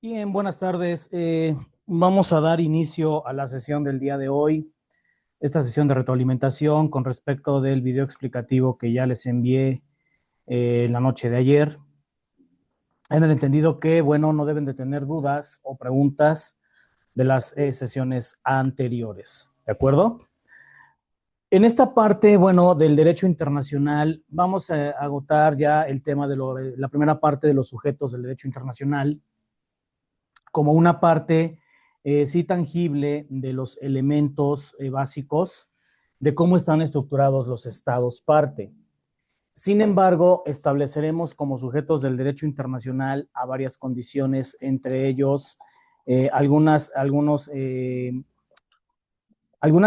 Bien, buenas tardes. Vamos a dar inicio a la sesión del día de hoy, esta sesión de retroalimentación con respecto del video explicativo que ya les envié en la noche de ayer. En el entendido que, bueno, no deben de tener dudas o preguntas de las sesiones anteriores, ¿de acuerdo? En esta parte, bueno, del derecho internacional, vamos a agotar ya el tema de la primera parte de los sujetos del derecho internacional como una parte sí tangible de los elementos básicos de cómo están estructurados los estados parte. Sin embargo, estableceremos como sujetos del derecho internacional a varias condiciones, entre ellos algunas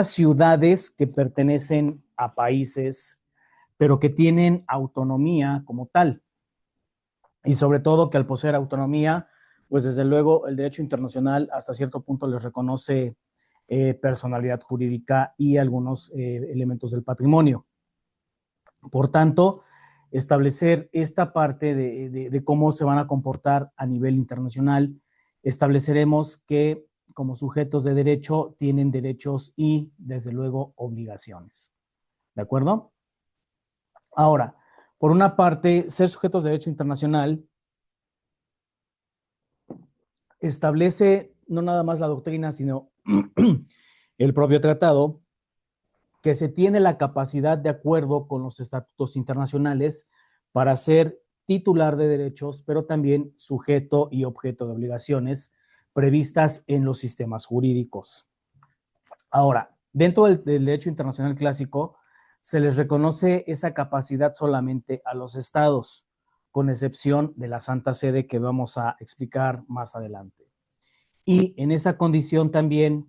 ciudades que pertenecen a países, pero que tienen autonomía como tal. Y sobre todo que al poseer autonomía, pues desde luego el derecho internacional hasta cierto punto les reconoce personalidad jurídica y algunos elementos del patrimonio. Por tanto, establecer esta parte de cómo se van a comportar a nivel internacional, estableceremos que como sujetos de derecho tienen derechos y desde luego obligaciones. ¿De acuerdo? Ahora, por una parte, ser sujetos de derecho internacional establece no nada más la doctrina, sino el propio tratado, que se tiene la capacidad, de acuerdo con los estatutos internacionales, para ser titular de derechos, pero también sujeto y objeto de obligaciones previstas en los sistemas jurídicos. Ahora, dentro del derecho internacional clásico, se les reconoce esa capacidad solamente a los estados, con excepción de la Santa Sede que vamos a explicar más adelante. Y en esa condición también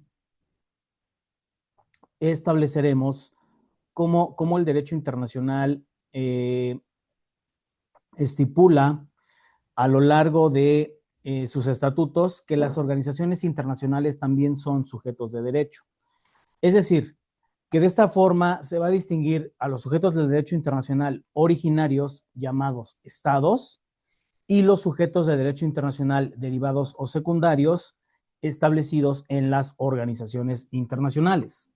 estableceremos cómo el derecho internacional estipula a lo largo de sus estatutos que las organizaciones internacionales también son sujetos de derecho. Es decir, que de esta forma se va a distinguir a los sujetos del derecho internacional originarios, llamados estados, y los sujetos de derecho internacional derivados o secundarios establecidos en las organizaciones internacionales.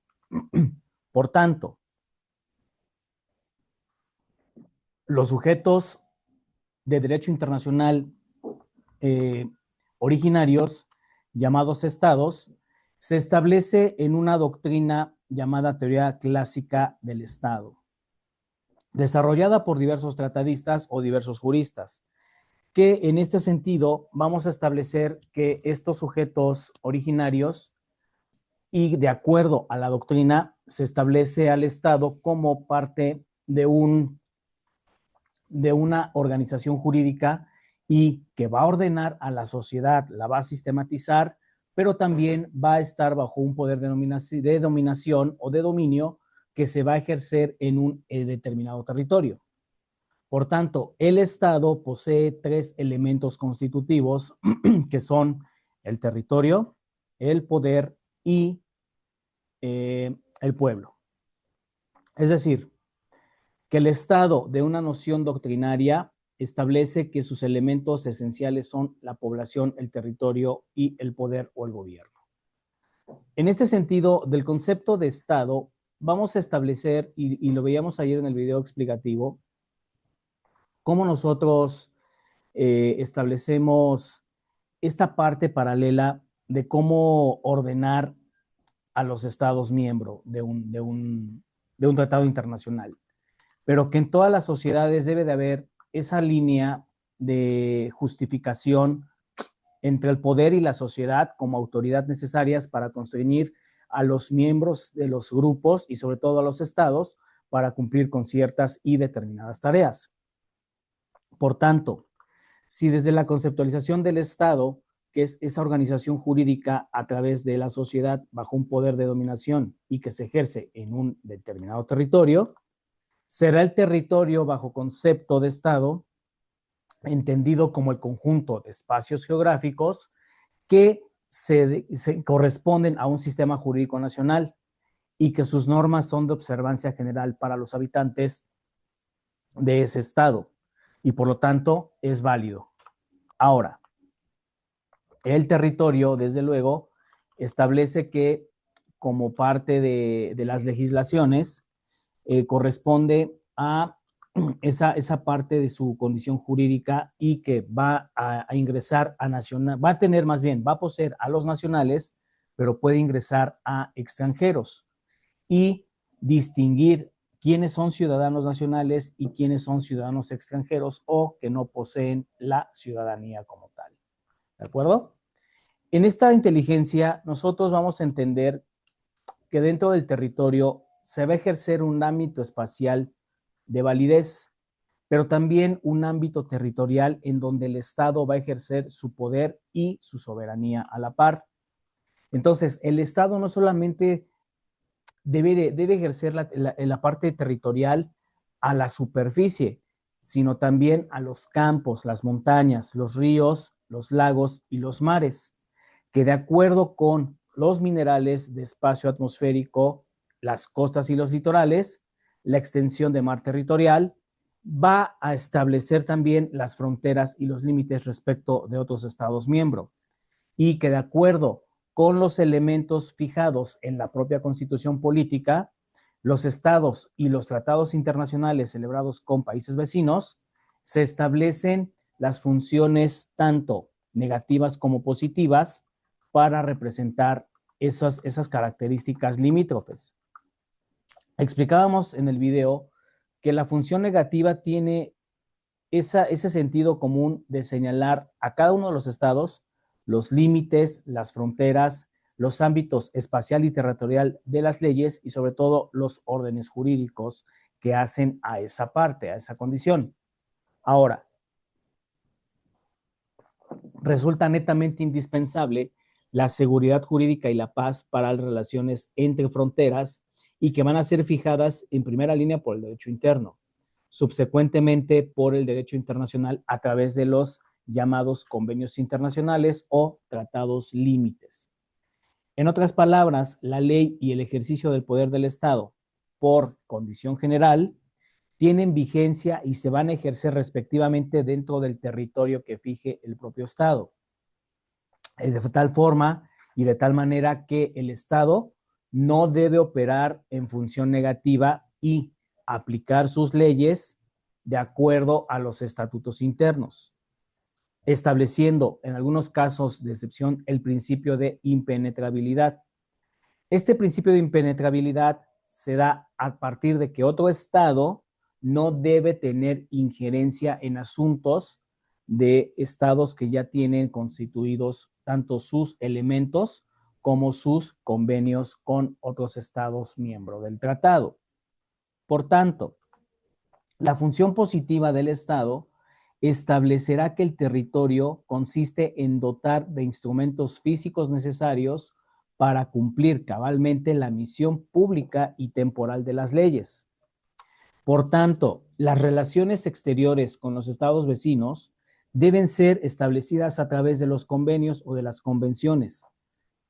Por tanto, los sujetos de derecho internacional eh, originarios, llamados estados, se establece en una doctrina llamada teoría clásica del Estado, desarrollada por diversos tratadistas o diversos juristas, que en este sentido vamos a establecer que estos sujetos originarios y de acuerdo a la doctrina se establece al Estado como parte de una organización jurídica y que va a ordenar a la sociedad, la va a sistematizar, pero también va a estar bajo un poder de dominación o de dominio que se va a ejercer en un determinado territorio. Por tanto, el Estado posee tres elementos constitutivos que son el territorio, el poder y el pueblo. Es decir, que el Estado de una noción doctrinaria establece que sus elementos esenciales son la población, el territorio y el poder o el gobierno. En este sentido, del concepto de Estado, vamos a establecer, y lo veíamos ayer en el video explicativo, cómo nosotros establecemos esta parte paralela de cómo ordenar a los Estados miembros de un tratado internacional, pero que en todas las sociedades debe de haber esa línea de justificación entre el poder y la sociedad como autoridad necesarias para constreñir a los miembros de los grupos y sobre todo a los estados para cumplir con ciertas y determinadas tareas. Por tanto, si desde la conceptualización del Estado, que es esa organización jurídica a través de la sociedad bajo un poder de dominación y que se ejerce en un determinado territorio, será el territorio bajo concepto de Estado, entendido como el conjunto de espacios geográficos que se corresponden a un sistema jurídico nacional y que sus normas son de observancia general para los habitantes de ese Estado y por lo tanto es válido. Ahora, El territorio, desde luego, establece que como parte de las legislaciones, corresponde a esa parte de su condición jurídica y que va a ingresar a nacional, va a tener más bien, va a poseer a los nacionales, pero puede ingresar a extranjeros y distinguir quiénes son ciudadanos nacionales y quiénes son ciudadanos extranjeros o que no poseen la ciudadanía como tal. ¿De acuerdo? En esta inteligencia, nosotros vamos a entender que dentro del territorio se va a ejercer un ámbito espacial de validez, pero también un ámbito territorial en donde el Estado va a ejercer su poder y su soberanía a la par. Entonces, el Estado no solamente debe ejercer la parte territorial a la superficie, sino también a los campos, las montañas, los ríos, los lagos y los mares, que de acuerdo con los minerales de espacio atmosférico, las costas y los litorales, la extensión de mar territorial, va a establecer también las fronteras y los límites respecto de otros estados miembros y que de acuerdo con los elementos fijados en la propia constitución política, los estados y los tratados internacionales celebrados con países vecinos, se establecen las funciones tanto negativas como positivas para representar esas características limítrofes. Explicábamos en el video que la función negativa tiene ese sentido común de señalar a cada uno de los estados los límites, las fronteras, los ámbitos espacial y territorial de las leyes y sobre todo los órdenes jurídicos que hacen a esa parte, a esa condición. Ahora, resulta netamente indispensable la seguridad jurídica y la paz para las relaciones entre fronteras y que van a ser fijadas en primera línea por el derecho interno, subsecuentemente por el derecho internacional a través de los llamados convenios internacionales o tratados límites. En otras palabras, la ley y el ejercicio del poder del Estado, por condición general, tienen vigencia y se van a ejercer respectivamente dentro del territorio que fije el propio Estado. De tal forma y de tal manera que el Estado no debe operar en función negativa y aplicar sus leyes de acuerdo a los estatutos internos, estableciendo en algunos casos de excepción el principio de impenetrabilidad. Este principio de impenetrabilidad se da a partir de que otro Estado no debe tener injerencia en asuntos de estados que ya tienen constituidos tanto sus elementos como sus convenios con otros estados miembros del tratado. Por tanto, la función positiva del Estado establecerá que el territorio consiste en dotar de instrumentos físicos necesarios para cumplir cabalmente la misión pública y temporal de las leyes. Por tanto, las relaciones exteriores con los estados vecinos deben ser establecidas a través de los convenios o de las convenciones,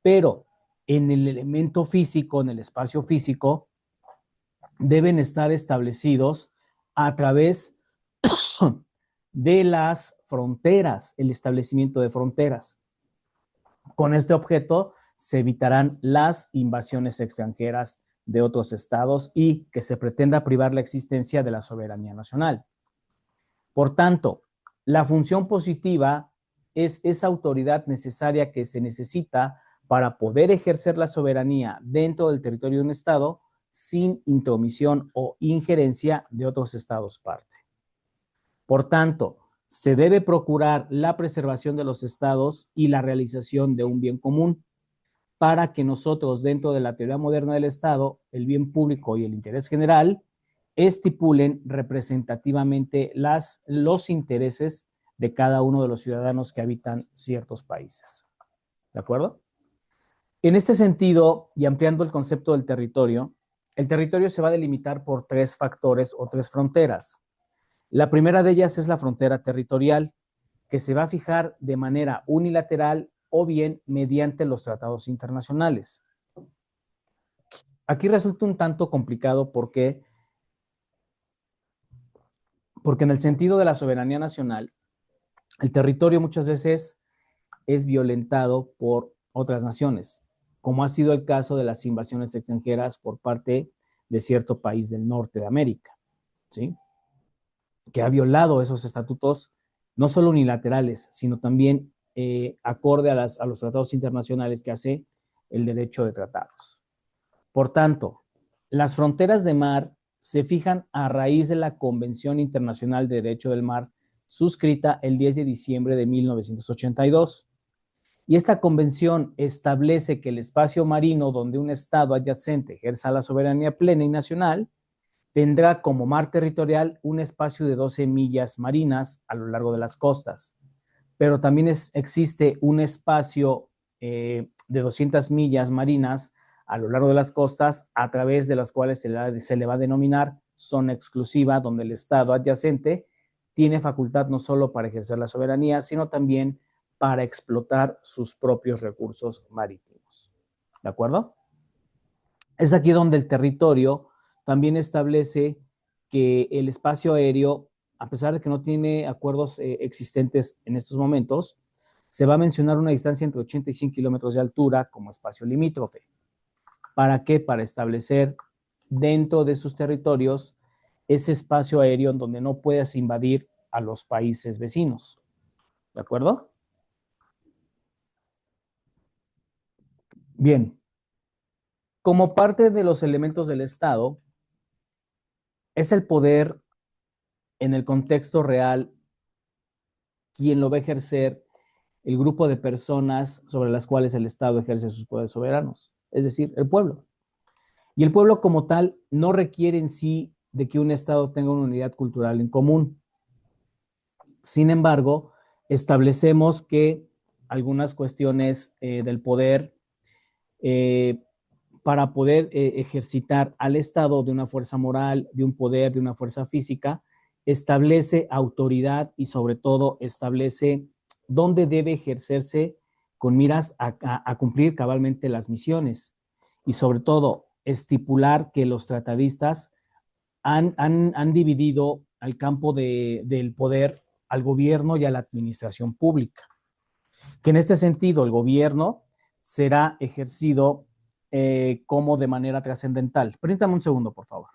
pero en el elemento físico, en el espacio físico, deben estar establecidos a través de las fronteras, el establecimiento de fronteras. Con este objeto se evitarán las invasiones extranjeras de otros estados y que se pretenda privar la existencia de la soberanía nacional. Por tanto, la función positiva es esa autoridad necesaria que se necesita para poder ejercer la soberanía dentro del territorio de un estado sin intromisión o injerencia de otros estados parte. Por tanto, se debe procurar la preservación de los estados y la realización de un bien común para que nosotros, dentro de la teoría moderna del Estado, el bien público y el interés general, estipulen representativamente los intereses de cada uno de los ciudadanos que habitan ciertos países. ¿De acuerdo? En este sentido, y ampliando el concepto del territorio, el territorio se va a delimitar por tres factores o tres fronteras. La primera de ellas es la frontera territorial, que se va a fijar de manera unilateral o bien mediante los tratados internacionales. Aquí resulta un tanto complicado porque en el sentido de la soberanía nacional, el territorio muchas veces es violentado por otras naciones, como ha sido el caso de las invasiones extranjeras por parte de cierto país del norte de América, ¿sí? Que ha violado esos estatutos, no solo unilaterales, sino también acorde a los tratados internacionales que hace el derecho de tratados. Por tanto, las fronteras de mar se fijan a raíz de la Convención Internacional de Derecho del Mar, suscrita el 10 de diciembre de 1982. Y esta convención establece que el espacio marino donde un Estado adyacente ejerza la soberanía plena y nacional tendrá como mar territorial un espacio de 12 millas marinas a lo largo de las costas, pero también existe un espacio de 200 millas marinas a lo largo de las costas, a través de las cuales se le va a denominar zona exclusiva, donde el Estado adyacente tiene facultad no solo para ejercer la soberanía, sino también para explotar sus propios recursos marítimos. ¿De acuerdo? Es aquí donde el territorio también establece que el espacio aéreo, a pesar de que no tiene acuerdos existentes en estos momentos, se va a mencionar una distancia entre 80 y 100 kilómetros de altura como espacio limítrofe. ¿Para qué? Para establecer dentro de sus territorios ese espacio aéreo en donde no puedas invadir a los países vecinos. ¿De acuerdo? Bien. Como parte de los elementos del Estado, es el poder en el contexto real quien lo va a ejercer el grupo de personas sobre las cuales el Estado ejerce sus poderes soberanos, es decir, el pueblo. Y el pueblo como tal no requiere en sí de que un Estado tenga una unidad cultural en común. Sin embargo, establecemos que algunas cuestiones del poder, eh, para poder ejercitar al Estado de una fuerza moral, de un poder, de una fuerza física, establece autoridad y sobre todo establece dónde debe ejercerse con miras a cumplir cabalmente las misiones y sobre todo estipular que los tratadistas han dividido al campo del poder al gobierno y a la administración pública. Que en este sentido el gobierno será ejercido como de manera trascendental. Permítame un segundo, por favor.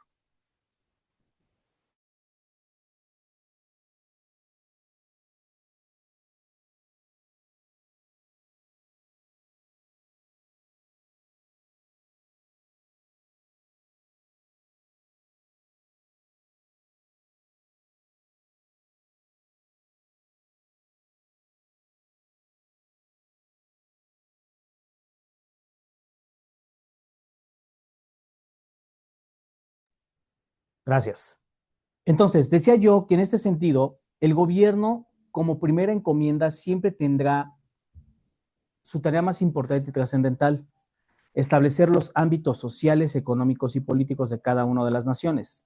Gracias. Entonces, decía yo que en este sentido, el gobierno como primera encomienda siempre tendrá su tarea más importante y trascendental, establecer los ámbitos sociales, económicos y políticos de cada una de las naciones.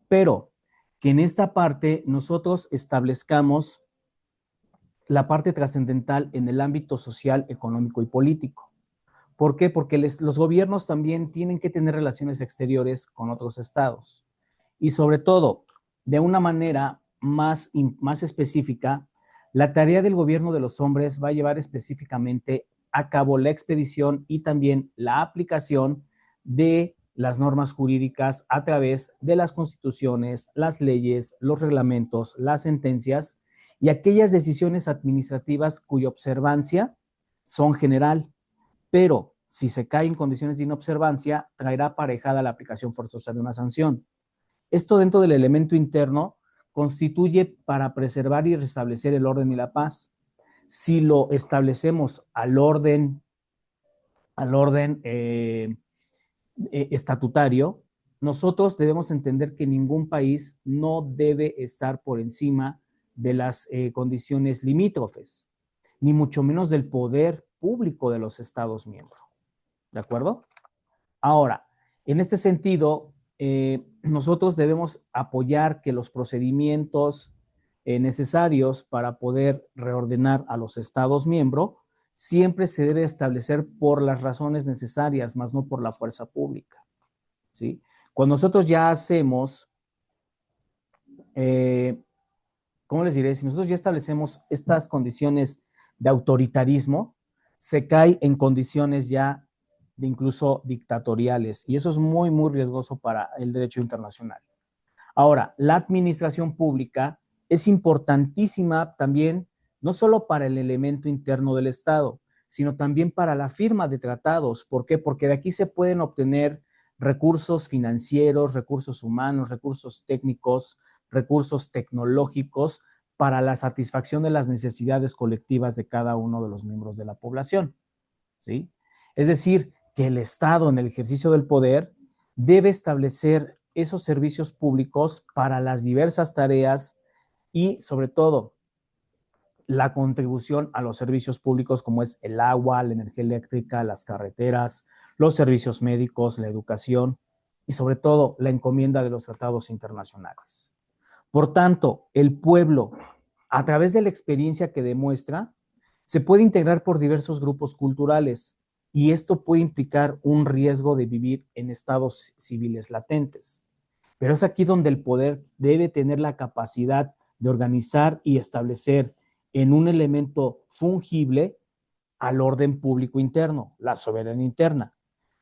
Pero que en esta parte nosotros establezcamos la parte trascendental en el ámbito social, económico y político. ¿Por qué? Porque los gobiernos también tienen que tener relaciones exteriores con otros estados. Y sobre todo, de una manera más específica, la tarea del gobierno de los hombres va a llevar específicamente a cabo la expedición y también la aplicación de las normas jurídicas a través de las constituciones, las leyes, los reglamentos, las sentencias y aquellas decisiones administrativas cuya observancia son general, pero si se cae en condiciones de inobservancia, traerá aparejada la aplicación forzosa de una sanción. Esto dentro del elemento interno constituye para preservar y restablecer el orden y la paz. Si lo establecemos al orden estatutario, nosotros debemos entender que ningún país no debe estar por encima de las condiciones limítrofes, ni mucho menos del poder público de los Estados miembros. ¿De acuerdo? Ahora, en este sentido, nosotros debemos apoyar que los procedimientos necesarios para poder reordenar a los Estados miembros siempre se debe establecer por las razones necesarias, más no por la fuerza pública. ¿Sí? Cuando nosotros ya hacemos, ¿cómo les diré? Si nosotros ya establecemos estas condiciones de autoritarismo, se cae en condiciones ya de incluso dictatoriales, y eso es muy, muy riesgoso para el derecho internacional. Ahora, la administración pública es importantísima también, no solo para el elemento interno del Estado, sino también para la firma de tratados. ¿Por qué? Porque de aquí se pueden obtener recursos financieros, recursos humanos, recursos técnicos, recursos tecnológicos para la satisfacción de las necesidades colectivas de cada uno de los miembros de la población, ¿sí? Es decir, que el Estado en el ejercicio del poder debe establecer esos servicios públicos para las diversas tareas y, sobre todo, la contribución a los servicios públicos como es el agua, la energía eléctrica, las carreteras, los servicios médicos, la educación y, sobre todo, la encomienda de los tratados internacionales. Por tanto, el pueblo, a través de la experiencia que demuestra, se puede integrar por diversos grupos culturales y esto puede implicar un riesgo de vivir en estados civiles latentes. Pero es aquí donde el poder debe tener la capacidad de organizar y establecer en un elemento fungible al orden público interno, la soberanía interna,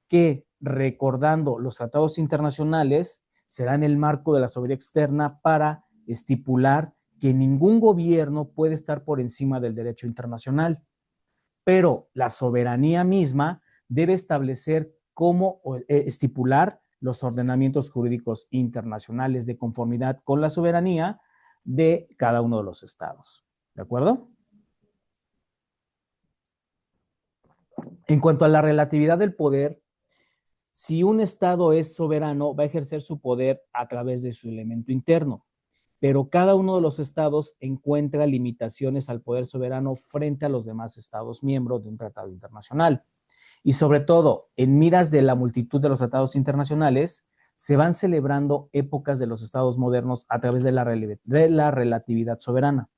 que, recordando los tratados internacionales, será en el marco de la soberanía externa para estipular que ningún gobierno puede estar por encima del derecho internacional, pero la soberanía misma debe establecer cómo estipular los ordenamientos jurídicos internacionales de conformidad con la soberanía de cada uno de los estados. ¿De acuerdo? En cuanto a la relatividad del poder, si un estado es soberano, va a ejercer su poder a través de su elemento interno, pero cada uno de los estados encuentra limitaciones al poder soberano frente a los demás estados miembros de un tratado internacional. Y sobre todo, en miras de la multitud de los tratados internacionales, se van celebrando épocas de los estados modernos a través de la relatividad soberana.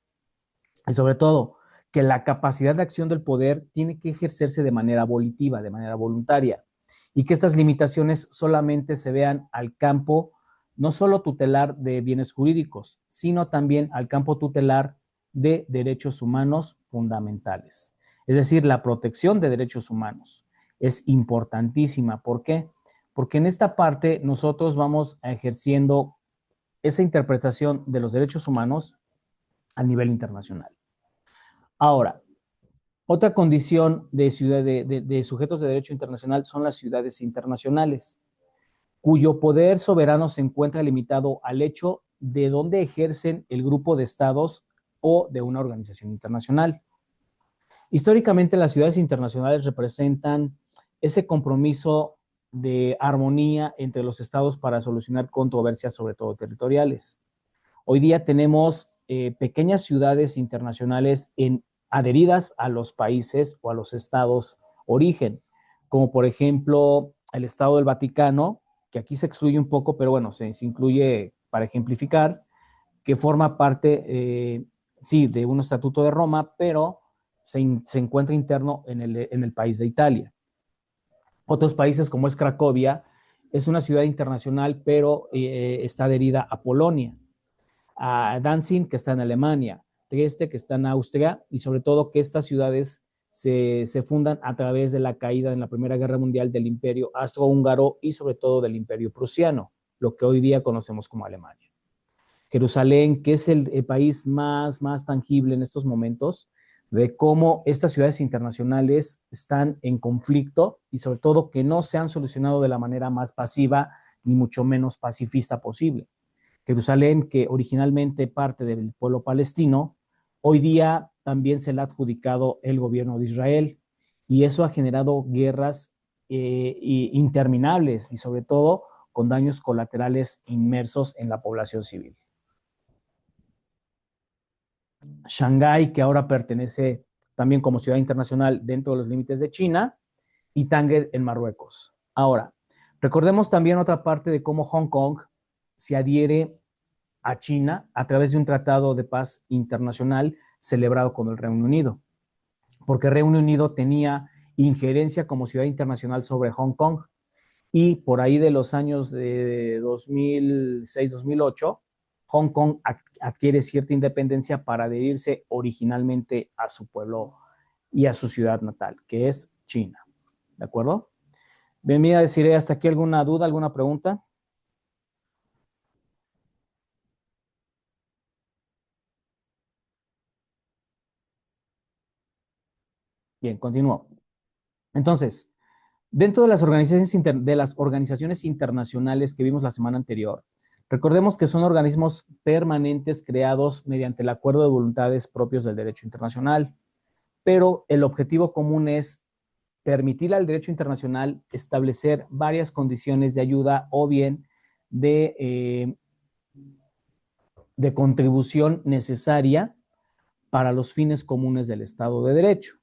Y sobre todo, que la capacidad de acción del poder tiene que ejercerse de manera volitiva, de manera voluntaria, y que estas limitaciones solamente se vean al campo no solo tutelar de bienes jurídicos, sino también al campo tutelar de derechos humanos fundamentales. Es decir, la protección de derechos humanos es importantísima. ¿Por qué? Porque en esta parte nosotros vamos ejerciendo esa interpretación de los derechos humanos a nivel internacional. Ahora, otra condición de sujetos de derecho internacional son las ciudades internacionales, cuyo poder soberano se encuentra limitado al hecho de dónde ejercen el grupo de estados o de una organización internacional. Históricamente, las ciudades internacionales representan ese compromiso de armonía entre los estados para solucionar controversias, sobre todo territoriales. Hoy día tenemos pequeñas ciudades internacionales adheridas a los países o a los estados origen, como por ejemplo el Estado del Vaticano, que aquí se excluye un poco, pero bueno, se incluye para ejemplificar, que forma parte, sí, de un estatuto de Roma, pero se encuentra interno en el país de Italia. Otros países como es Cracovia, es una ciudad internacional, pero está adherida a Polonia, a Danzig, que está en Alemania, Trieste, que está en Austria, y sobre todo que estas ciudades se fundan a través de la caída en la Primera Guerra Mundial del Imperio Austrohúngaro y sobre todo del Imperio Prusiano, lo que hoy día conocemos como Alemania. Jerusalén, que es el país más tangible en estos momentos, de cómo estas ciudades internacionales están en conflicto y sobre todo que no se han solucionado de la manera más pasiva ni mucho menos pacifista posible. Jerusalén, que originalmente parte del pueblo palestino, hoy día también se le ha adjudicado el gobierno de Israel y eso ha generado guerras interminables y sobre todo con daños colaterales inmersos en la población civil. Shanghái, que ahora pertenece también como ciudad internacional dentro de los límites de China, y Tánger en Marruecos. Ahora, recordemos también otra parte de cómo Hong Kong se adhiere a China a través de un tratado de paz internacional celebrado con el Reino Unido, porque el Reino Unido tenía injerencia como ciudad internacional sobre Hong Kong y por ahí de los años de 2006-2008, Hong Kong adquiere cierta independencia para adherirse originalmente a su pueblo y a su ciudad natal, que es China. ¿De acuerdo? Bien, mira, deciré hasta aquí alguna duda, alguna pregunta. Bien, continúo. Entonces, dentro de las organizaciones internacionales que vimos la semana anterior, recordemos que son organismos permanentes creados mediante el acuerdo de voluntades propios del derecho internacional, pero el objetivo común es permitir al derecho internacional establecer varias condiciones de ayuda o bien de contribución necesaria para los fines comunes del Estado de Derecho.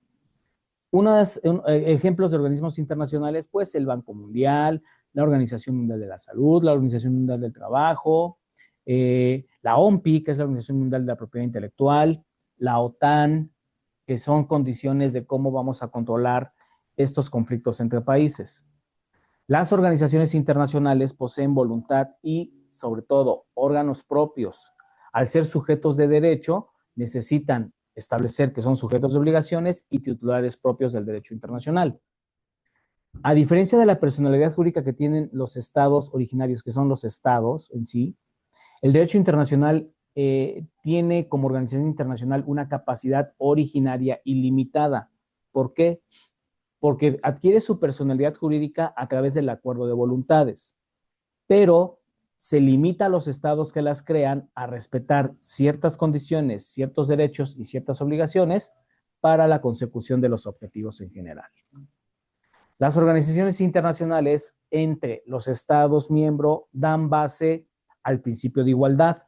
Ejemplos de organismos internacionales, pues el Banco Mundial, la Organización Mundial de la Salud, la Organización Mundial del Trabajo, la OMPI, que es la Organización Mundial de la Propiedad Intelectual, la OTAN, que son condiciones de cómo vamos a controlar estos conflictos entre países. Las organizaciones internacionales poseen voluntad y, sobre todo, órganos propios. Al ser sujetos de derecho, necesitan establecer que son sujetos de obligaciones y titulares propios del derecho internacional. A diferencia de la personalidad jurídica que tienen los estados originarios, que son los estados en sí, el derecho internacional tiene como organización internacional una capacidad originaria ilimitada. ¿Por qué? Porque adquiere su personalidad jurídica a través del acuerdo de voluntades, pero se limita a los estados que las crean a respetar ciertas condiciones, ciertos derechos y ciertas obligaciones para la consecución de los objetivos en general. Las organizaciones internacionales entre los estados miembros dan base al principio de igualdad,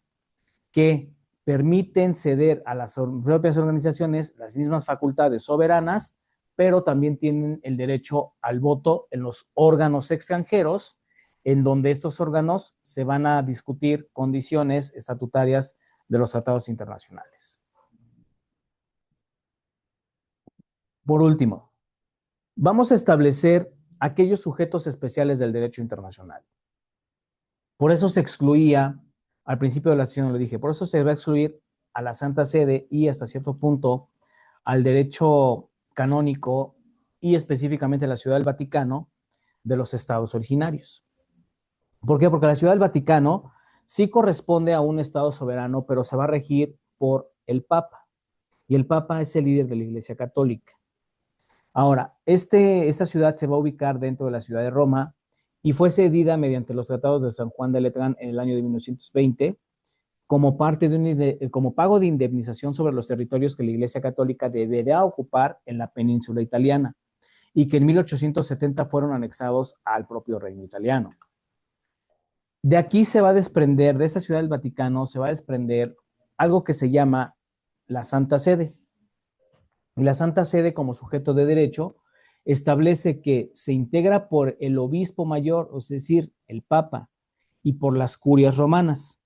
que permiten ceder a las propias organizaciones las mismas facultades soberanas, pero también tienen el derecho al voto en los órganos extranjeros, en donde estos órganos se van a discutir condiciones estatutarias de los tratados internacionales. Por último, vamos a establecer aquellos sujetos especiales del derecho internacional. Por eso se excluía, al principio de la sesión lo dije, por eso se va a excluir a la Santa Sede y hasta cierto punto al derecho canónico y específicamente a la Ciudad del Vaticano de los estados originarios. ¿Por qué? Porque la Ciudad del Vaticano sí corresponde a un estado soberano, pero se va a regir por el Papa. Y el Papa es el líder de la Iglesia Católica. Ahora, esta ciudad se va a ubicar dentro de la ciudad de Roma y fue cedida mediante los tratados de San Juan de Letrán en el año de 1920 como como pago de indemnización sobre los territorios que la Iglesia Católica deberá ocupar en la península italiana y que en 1870 fueron anexados al propio reino italiano. De aquí se va a desprender, de esta ciudad del Vaticano, se va a desprender algo que se llama la Santa Sede. Y la Santa Sede, como sujeto de derecho, establece que se integra por el obispo mayor, es decir, el Papa, y por las curias romanas,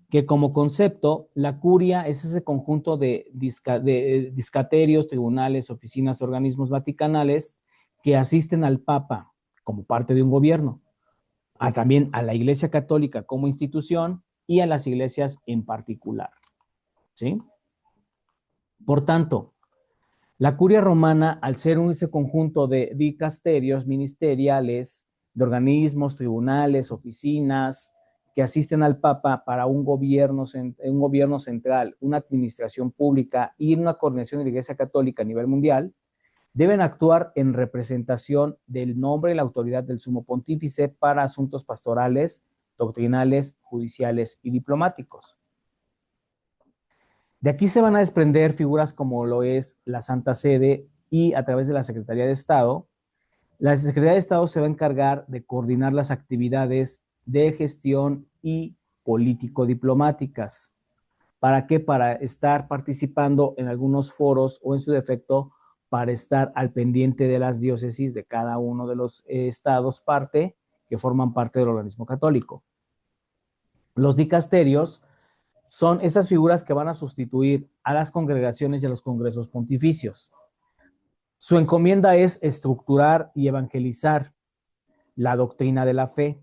que como concepto, la curia es ese conjunto de discaterios, tribunales, oficinas, organismos vaticanales que asisten al Papa como parte de un gobierno, también a la Iglesia Católica como institución y a las iglesias en particular. ¿Sí? Por tanto, la curia romana, al ser ese conjunto de dicasterios ministeriales, de organismos, tribunales, oficinas, que asisten al Papa para un gobierno central, una administración pública y una coordinación de la Iglesia Católica a nivel mundial, deben actuar en representación del nombre y la autoridad del Sumo Pontífice para asuntos pastorales, doctrinales, judiciales y diplomáticos. De aquí se van a desprender figuras como lo es la Santa Sede y a través de la Secretaría de Estado. La Secretaría de Estado se va a encargar de coordinar las actividades de gestión y político-diplomáticas. ¿Para qué? Para estar participando en algunos foros o en su defecto para estar al pendiente de las diócesis de cada uno de los estados parte que forman parte del organismo católico. Los dicasterios son esas figuras que van a sustituir a las congregaciones y a los congresos pontificios. Su encomienda es estructurar y evangelizar la doctrina de la fe,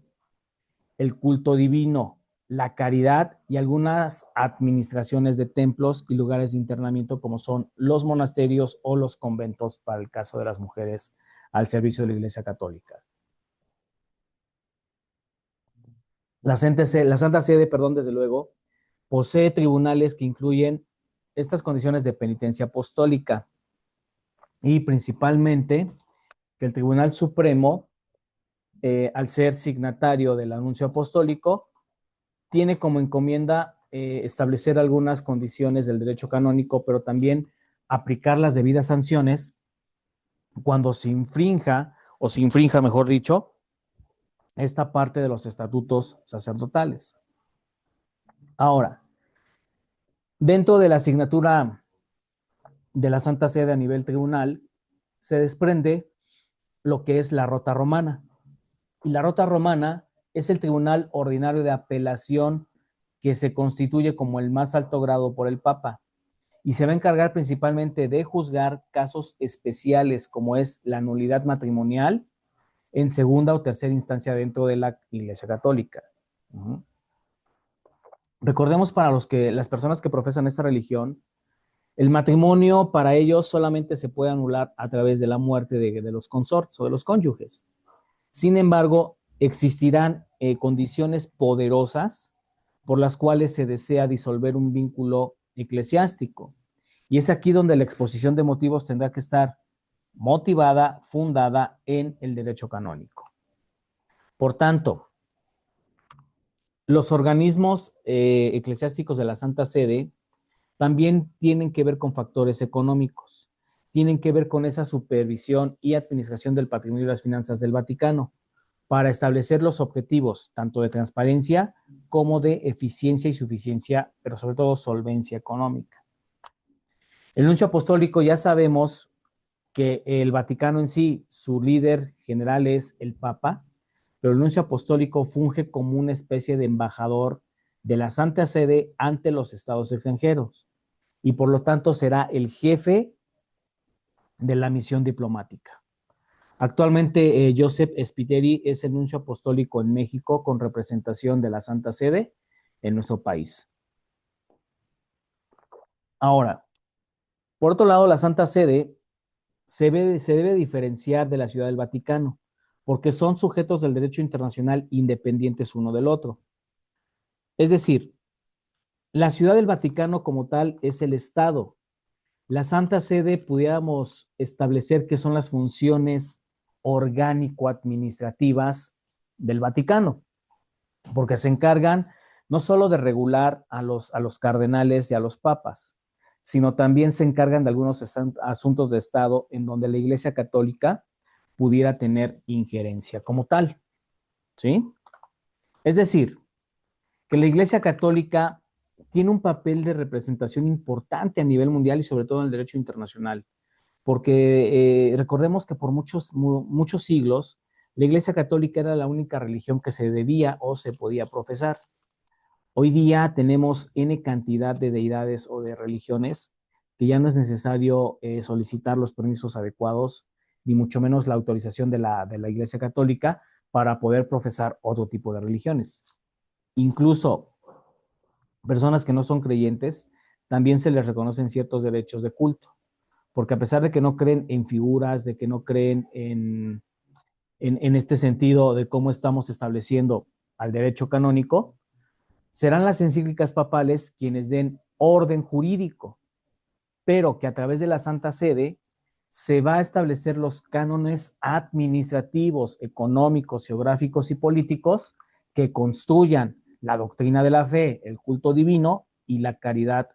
el culto divino, la caridad y algunas administraciones de templos y lugares de internamiento como son los monasterios o los conventos para el caso de las mujeres al servicio de la Iglesia Católica. La Santa Sede, perdón, desde luego, posee tribunales que incluyen estas condiciones de penitencia apostólica y principalmente que el Tribunal Supremo, al ser signatario del anuncio apostólico, tiene como encomienda establecer algunas condiciones del derecho canónico, pero también aplicar las debidas sanciones cuando se infrinja, o se infrinja, mejor dicho, esta parte de los estatutos sacerdotales. Ahora, dentro de la asignatura de la Santa Sede a nivel tribunal, se desprende lo que es la Rota Romana. Y la Rota Romana es el tribunal ordinario de apelación que se constituye como el más alto grado por el Papa y se va a encargar principalmente de juzgar casos especiales como es la nulidad matrimonial en segunda o tercera instancia dentro de la Iglesia Católica. Recordemos para las personas que profesan esta religión, el matrimonio para ellos solamente se puede anular a través de la muerte de los consortes o de los cónyuges. Sin embargo, existirán condiciones poderosas por las cuales se desea disolver un vínculo eclesiástico. Y es aquí donde la exposición de motivos tendrá que estar motivada, fundada en el derecho canónico. Por tanto, los organismos eclesiásticos de la Santa Sede también tienen que ver con factores económicos, tienen que ver con esa supervisión y administración del patrimonio y las finanzas del Vaticano para establecer los objetivos tanto de transparencia como de eficiencia y suficiencia, pero sobre todo solvencia económica. El nuncio apostólico ya sabemos que el Vaticano en sí, su líder general es el Papa, pero el nuncio apostólico funge como una especie de embajador de la Santa Sede ante los estados extranjeros y por lo tanto será el jefe de la misión diplomática. Actualmente Joseph Spiteri es el nuncio apostólico en México con representación de la Santa Sede en nuestro país. Ahora, por otro lado, la Santa Sede se debe diferenciar de la Ciudad del Vaticano, porque son sujetos del derecho internacional independientes uno del otro. Es decir, la Ciudad del Vaticano como tal es el Estado. La Santa Sede pudiéramos establecer qué son las funciones orgánico-administrativas del Vaticano, porque se encargan no solo de regular a los cardenales y a los papas, sino también se encargan de algunos asuntos de Estado en donde la Iglesia Católica pudiera tener injerencia como tal, ¿sí? Es decir, que la Iglesia Católica tiene un papel de representación importante a nivel mundial y sobre todo en el derecho internacional, porque recordemos que por muchos siglos la Iglesia Católica era la única religión que se debía o se podía profesar. Hoy día tenemos N cantidad de deidades o de religiones que ya no es necesario solicitar los permisos adecuados, ni mucho menos la autorización de la Iglesia Católica para poder profesar otro tipo de religiones. Incluso personas que no son creyentes, también se les reconocen ciertos derechos de culto, porque a pesar de que no creen en figuras, de que no creen en este sentido de cómo estamos estableciendo al derecho canónico, serán las encíclicas papales quienes den orden jurídico, pero que a través de la Santa Sede se va a establecer los cánones administrativos, económicos, geográficos y políticos que construyan la doctrina de la fe, el culto divino y la caridad,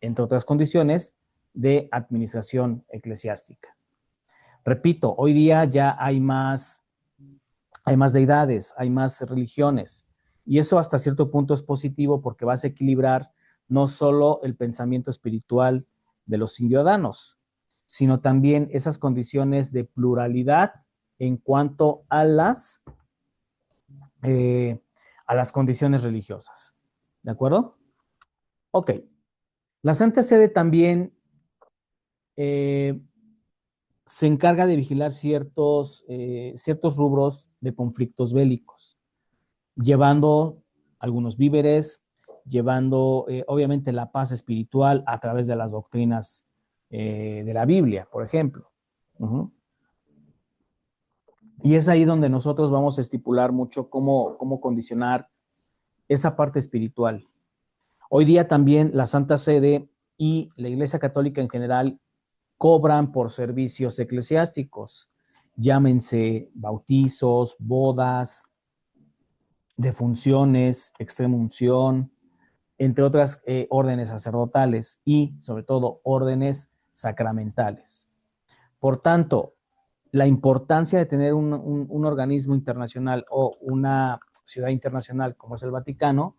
entre otras condiciones, de administración eclesiástica. Repito, hoy día ya hay más deidades, hay más religiones, y eso hasta cierto punto es positivo porque vas a equilibrar no solo el pensamiento espiritual de los ciudadanos, sino también esas condiciones de pluralidad en cuanto a las condiciones religiosas. ¿De acuerdo? Ok. La Santa Sede también se encarga de vigilar ciertos rubros de conflictos bélicos, llevando algunos víveres, llevando obviamente la paz espiritual a través de las doctrinas de la Biblia, por ejemplo. Y es ahí donde nosotros vamos a estipular mucho cómo condicionar esa parte espiritual. Hoy día también la Santa Sede y la Iglesia Católica en general cobran por servicios eclesiásticos, llámense bautizos, bodas, defunciones, extrema unción, entre otras órdenes sacerdotales y sobre todo órdenes sacramentales. Por tanto, la importancia de tener un organismo internacional o una ciudad internacional como es el Vaticano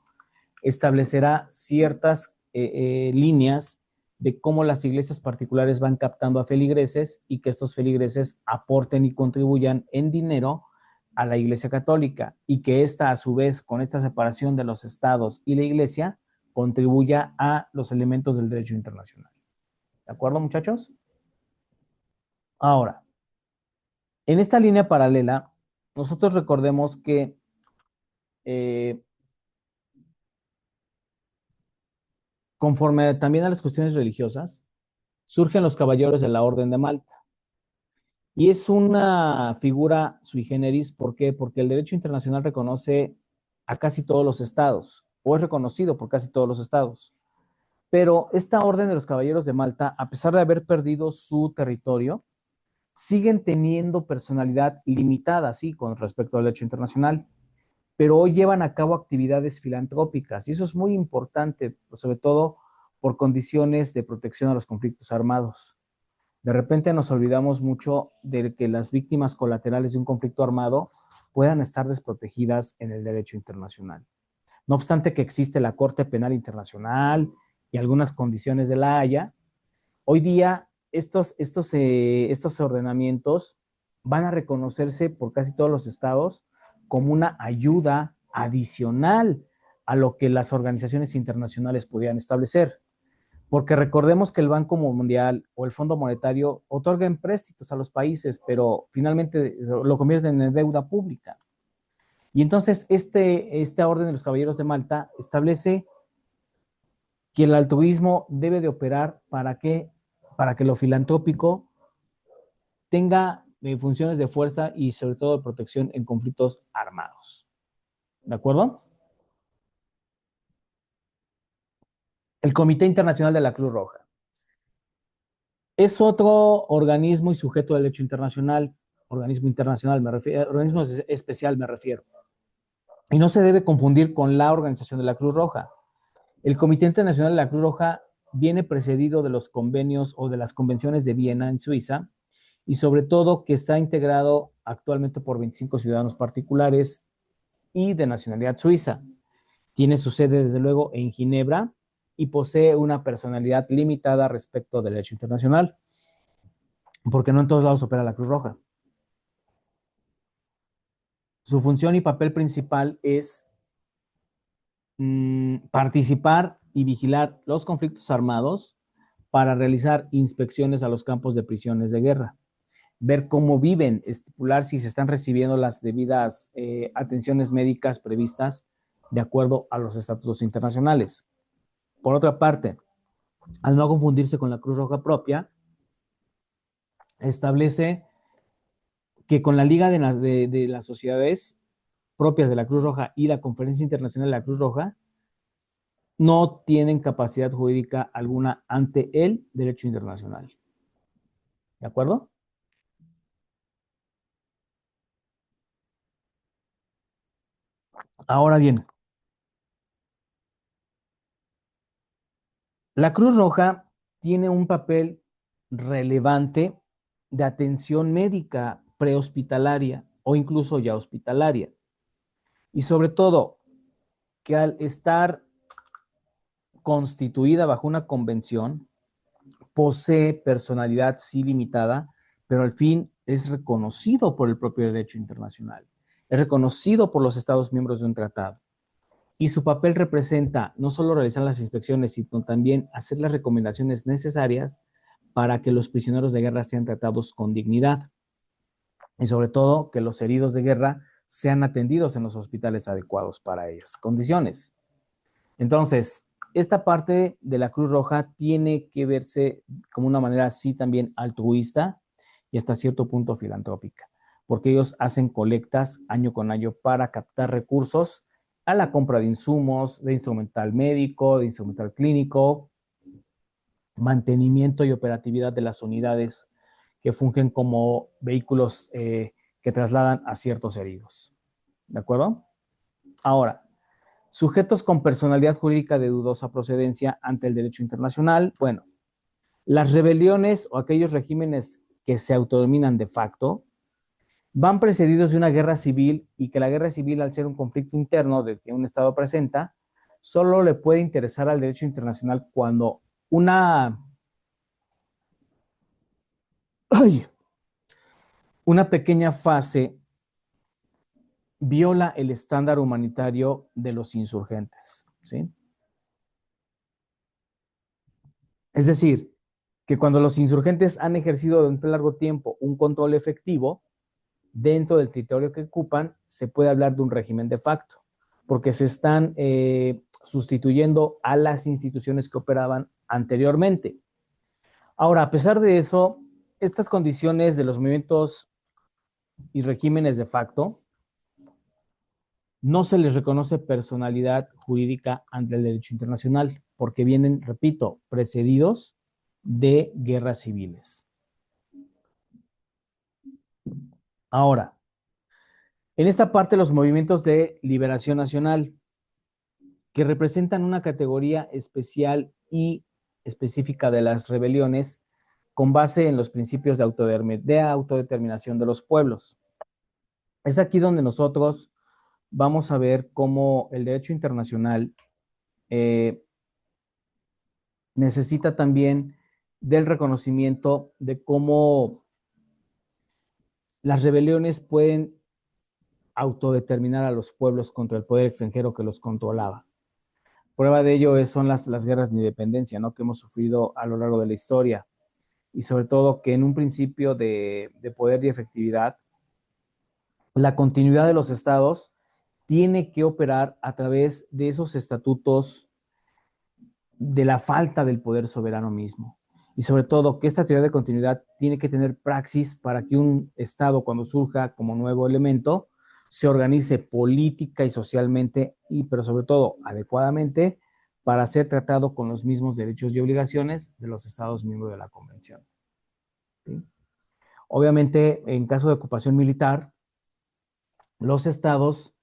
establecerá ciertas líneas de cómo las iglesias particulares van captando a feligreses y que estos feligreses aporten y contribuyan en dinero a la Iglesia Católica y que esta a su vez con esta separación de los estados y la Iglesia contribuya a los elementos del derecho internacional. ¿De acuerdo, muchachos? Ahora, en esta línea paralela, nosotros recordemos que conforme también a las cuestiones religiosas, surgen los caballeros de la Orden de Malta. Y es una figura sui generis, ¿por qué? Porque el derecho internacional reconoce a casi todos los estados, o es reconocido por casi todos los estados. Pero esta Orden de los Caballeros de Malta, a pesar de haber perdido su territorio, siguen teniendo personalidad limitada, sí, con respecto al derecho internacional, pero hoy llevan a cabo actividades filantrópicas, y eso es muy importante, sobre todo por condiciones de protección a los conflictos armados. De repente nos olvidamos mucho de que las víctimas colaterales de un conflicto armado puedan estar desprotegidas en el derecho internacional. No obstante que existe la Corte Penal Internacional y algunas condiciones de la Haya, hoy día estos ordenamientos van a reconocerse por casi todos los estados como una ayuda adicional a lo que las organizaciones internacionales podían establecer. Porque recordemos que el Banco Mundial o el Fondo Monetario otorgan préstitos a los países, pero finalmente lo convierten en deuda pública. Y entonces esta Orden de los Caballeros de Malta establece que el altruismo debe de operar para que lo filantrópico tenga funciones de fuerza y sobre todo de protección en conflictos armados. ¿De acuerdo? El Comité Internacional de la Cruz Roja. Es otro organismo y sujeto de derecho internacional, organismo internacional me refiero, organismo especial me refiero. Y no se debe confundir con la Organización de la Cruz Roja. El Comité Internacional de la Cruz Roja viene precedido de los convenios o de las convenciones de Viena en Suiza y sobre todo que está integrado actualmente por 25 ciudadanos particulares y de nacionalidad suiza. Tiene su sede desde luego en Ginebra y posee una personalidad limitada respecto del derecho internacional, porque no en todos lados opera la Cruz Roja. Su función y papel principal es participar y vigilar los conflictos armados para realizar inspecciones a los campos de prisiones de guerra, ver cómo viven, estipular si se están recibiendo las debidas atenciones médicas previstas de acuerdo a los estatutos internacionales. Por otra parte, al no confundirse con la Cruz Roja propia, establece que con la Liga de las Sociedades propias de la Cruz Roja y la Conferencia Internacional de la Cruz Roja no tienen capacidad jurídica alguna ante el derecho internacional. ¿De acuerdo? Ahora bien, la Cruz Roja tiene un papel relevante de atención médica prehospitalaria o incluso ya hospitalaria. Y sobre todo, que al estar constituida bajo una convención, posee personalidad sí limitada, pero al fin es reconocido por el propio derecho internacional. Es reconocido por los Estados miembros de un tratado. Y su papel representa no solo realizar las inspecciones, sino también hacer las recomendaciones necesarias para que los prisioneros de guerra sean tratados con dignidad. Y sobre todo, que los heridos de guerra sean atendidos en los hospitales adecuados para ellas condiciones. Entonces, esta parte de la Cruz Roja tiene que verse como una manera así también altruista y hasta cierto punto filantrópica, porque ellos hacen colectas año con año para captar recursos a la compra de insumos, de instrumental médico, de instrumental clínico, mantenimiento y operatividad de las unidades que fungen como vehículos que trasladan a ciertos heridos. ¿De acuerdo? Ahora, sujetos con personalidad jurídica de dudosa procedencia ante el derecho internacional. Bueno, las rebeliones o aquellos regímenes que se autodominan de facto van precedidos de una guerra civil y que la guerra civil, al ser un conflicto interno de que un Estado presenta, solo le puede interesar al derecho internacional cuando una pequeña fase viola el estándar humanitario de los insurgentes, ¿sí? Es decir, que cuando los insurgentes han ejercido durante largo tiempo un control efectivo dentro del territorio que ocupan, se puede hablar de un régimen de facto, porque se están sustituyendo a las instituciones que operaban anteriormente. Ahora, a pesar de eso, estas condiciones de los movimientos y regímenes de facto no se les reconoce personalidad jurídica ante el derecho internacional, porque vienen, repito, precedidos de guerras civiles. Ahora, en esta parte los movimientos de liberación nacional, que representan una categoría especial y específica de las rebeliones con base en los principios de autodeterminación de los pueblos. Es aquí donde nosotros vamos a ver cómo el derecho internacional necesita también del reconocimiento de cómo las rebeliones pueden autodeterminar a los pueblos contra el poder extranjero que los controlaba. Prueba de ello son las guerras de independencia, ¿no?, que hemos sufrido a lo largo de la historia. Y sobre todo que en un principio de poder y efectividad, la continuidad de los estados tiene que operar a través de esos estatutos de la falta del poder soberano mismo. Y sobre todo que esta teoría de continuidad tiene que tener praxis para que un estado, cuando surja como nuevo elemento, se organice política y socialmente, pero sobre todo adecuadamente, para ser tratado con los mismos derechos y obligaciones de los estados miembros de la convención. ¿Sí? Obviamente, en caso de ocupación militar, los estados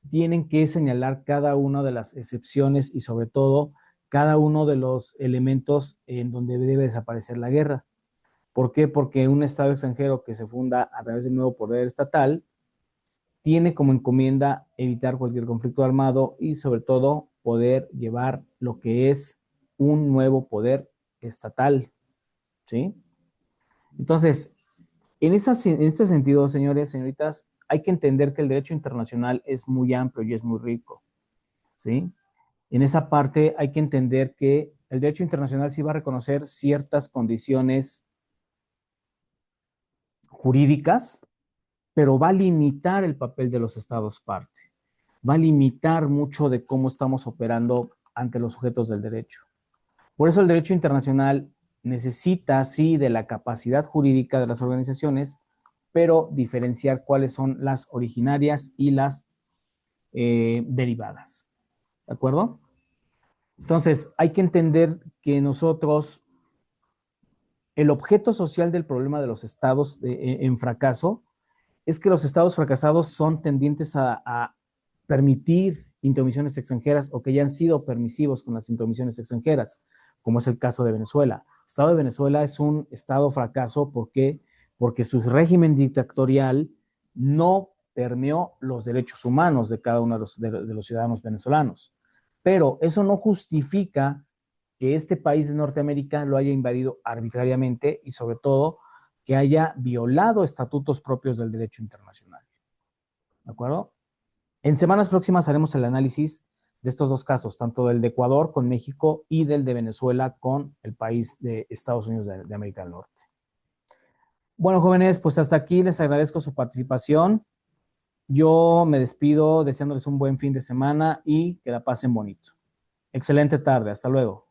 tienen que señalar cada una de las excepciones y sobre todo cada uno de los elementos en donde debe desaparecer la guerra. ¿Por qué? Porque un estado extranjero que se funda a través del nuevo poder estatal tiene como encomienda evitar cualquier conflicto armado y sobre todo poder llevar lo que es un nuevo poder estatal, ¿sí? Entonces, en este sentido, señores, señoritas, hay que entender que el derecho internacional es muy amplio y es muy rico, ¿sí? En esa parte hay que entender que el derecho internacional sí va a reconocer ciertas condiciones jurídicas, pero va a limitar el papel de los estados parte, va a limitar mucho de cómo estamos operando ante los sujetos del derecho. Por eso el derecho internacional necesita, sí, de la capacidad jurídica de las organizaciones, pero diferenciar cuáles son las originarias y las derivadas. ¿De acuerdo? Entonces, hay que entender que nosotros, el objeto social del problema de los estados en fracaso es que los estados fracasados son tendientes a permitir intromisiones extranjeras o que ya han sido permisivos con las intromisiones extranjeras, como es el caso de Venezuela. El estado de Venezuela es un estado fracaso porque su régimen dictatorial no permeó los derechos humanos de cada uno de los ciudadanos venezolanos. Pero eso no justifica que este país de Norteamérica lo haya invadido arbitrariamente y sobre todo que haya violado estatutos propios del derecho internacional. ¿De acuerdo? En semanas próximas haremos el análisis de estos dos casos, tanto del de Ecuador con México y del de Venezuela con el país de Estados Unidos de América del Norte. Bueno, jóvenes, pues hasta aquí les agradezco su participación. Yo me despido deseándoles un buen fin de semana y que la pasen bonito. Excelente tarde. Hasta luego.